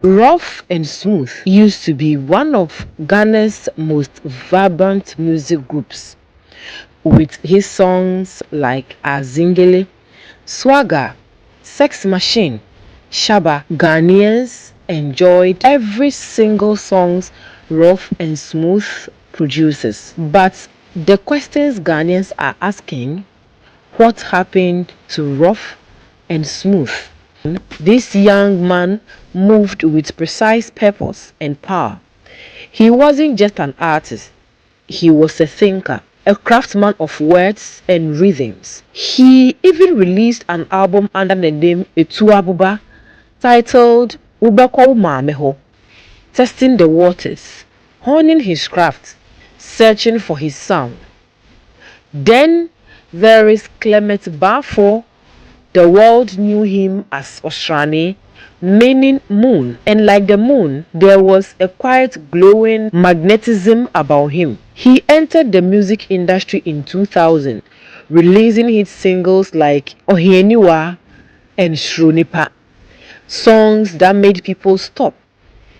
Rough and Smooth used to be one of Ghana's most vibrant music groups, with his songs like Azingele, Swagger, Sex Machine, Shaba. Ghanaians enjoyed every single songs Rough and Smooth produces. But the questions Ghanaians are asking: what happened to Rough and Smooth? This young man moved with precise purpose and power. He wasn't just an artist, he was a thinker, a craftsman of words and rhythms. He even released an album under the name Etuabuba titled Ubeko Mameho, testing the waters, honing his craft, searching for his sound. Then there is Clement Bafo. The world knew him as Osrani, meaning moon, and like the moon, there was a quiet glowing magnetism about him. He entered the music industry in 2000, releasing hit singles like Ohieniwa and Shrunipa, songs that made people stop,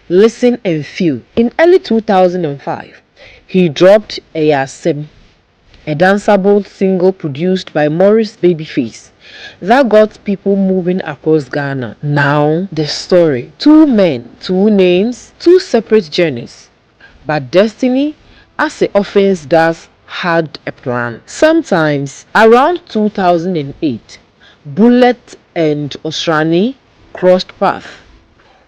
listen and feel. In early 2005, he dropped Eyasem, a danceable single produced by Morris Babyface that got people moving across Ghana. Now, the story: two men, two names, two separate journeys. But destiny, as it often does, had a plan. Sometimes, around 2008, Bullet and Osrani crossed paths.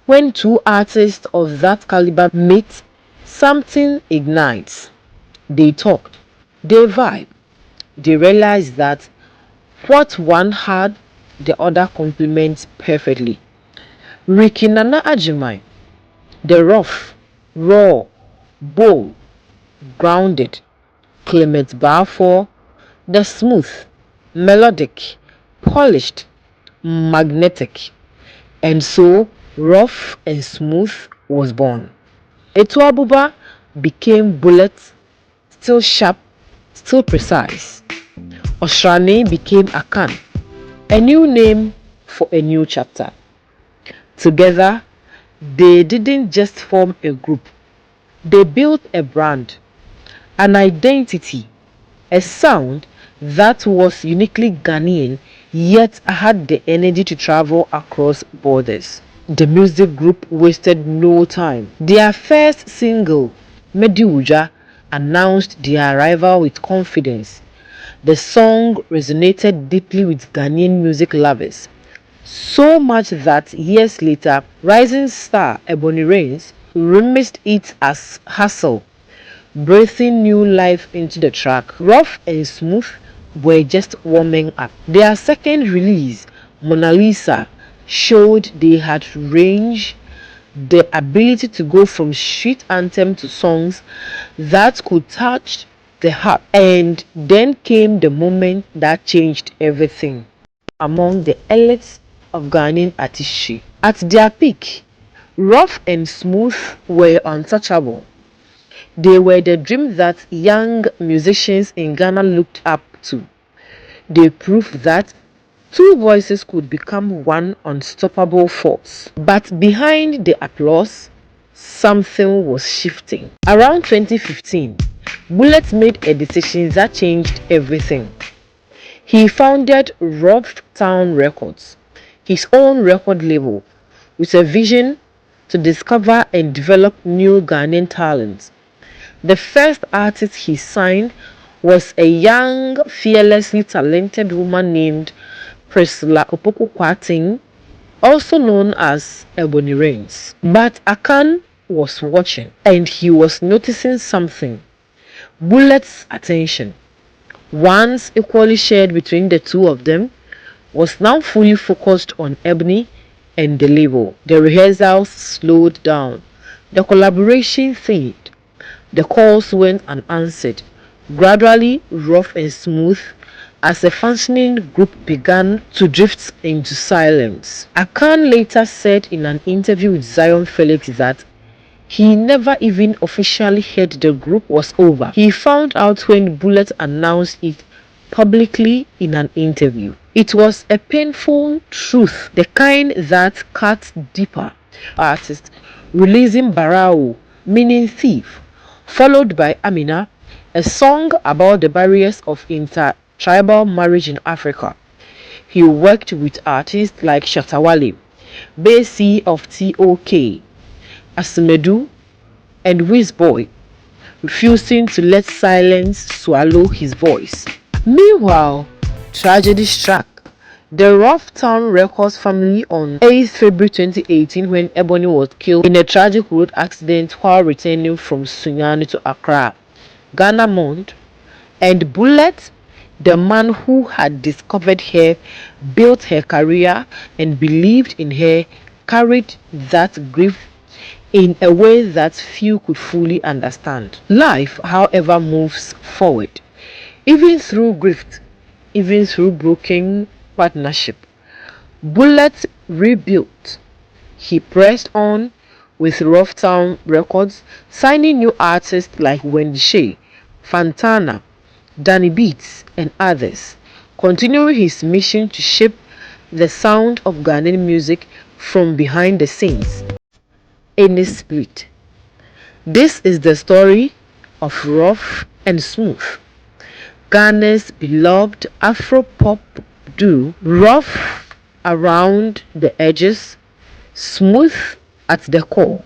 When two artists of that caliber meet, something ignites. They talk, they vibe, they realize that what one had, the other complements perfectly. Ricky Nana Ajimai, the rough, raw, bold, grounded. Clement Balfour, the smooth, melodic, polished, magnetic. And so, Rough and Smooth was born. Etuabuba became Bullet, still sharp, still precise. Osrane became Akan, a new name for a new chapter. Together, they didn't just form a group, they built a brand, an identity, a sound that was uniquely Ghanaian yet had the energy to travel across borders. The music group wasted no time. Their first single, Mediuja, announced their arrival with confidence. The song resonated deeply with Ghanaian music lovers, so much that years later, rising star Ebony Rains remixed it as Hustle, breathing new life into the track. Rough and Smooth were just warming up. Their second release, Mona Lisa, showed they had range, the ability to go from street anthem to songs that could touch the heart. And then came the moment that changed everything. Among the elites of Ghanaian artistry, at their peak, Rough and Smooth were untouchable. They were the dream that young musicians in Ghana looked up to. They proved that two voices could become one unstoppable force. But behind the applause, something was shifting. Around 2015, Bullet made a decision that changed everything. He founded Ruff Town Records, his own record label, with a vision to discover and develop new Ghanaian talents. The first artist he signed was a young, fearlessly talented woman named Priscilla Opoku Kwating, also known as Ebony Rains. But Akan was watching, and he was noticing something: Bullet's attention, once equally shared between the two of them, was now fully focused on Ebony and the label. The rehearsals slowed down, the collaboration thinned, the calls went unanswered. Gradually, Rough and Smooth, as a functioning group, began to drift into silence. Akan later said in an interview with Zion Felix that he never even officially heard the group was over. He found out when Bullet announced it publicly in an interview. It was a painful truth, the kind that cuts deeper. artist releasing Barao, meaning thief, followed by Amina, a song about the barriers of inter-tribal marriage in Africa. He worked with artists like Shatawale, Basi of TOK, Asimedu, and Wizboy, refusing to let silence swallow his voice. Meanwhile, tragedy struck the Ruff Town Records family on 8th February 2018 when Ebony was killed in a tragic road accident while returning from Sunyani to Accra. Ghana mourned, and Bullet, the man who had discovered her, built her career, and believed in her, carried that grief in a way that few could fully understand. Life, however, moves forward, even through grief, even through broken partnership. Bullet rebuilt. He pressed on with Ruff Town Records, signing new artists like Wendy Shea, Fantana, Danny Beats, and others, continuing his mission to shape the sound of Ghanaian music from behind the scenes in his spirit. This is the story of Ruff and Smooth, Ghana's beloved Afro-pop duo. Rough around the edges, smooth at the core,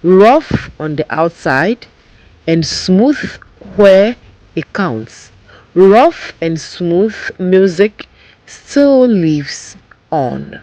rough on the outside, and smooth where it counts. Rough and smooth music still lives on.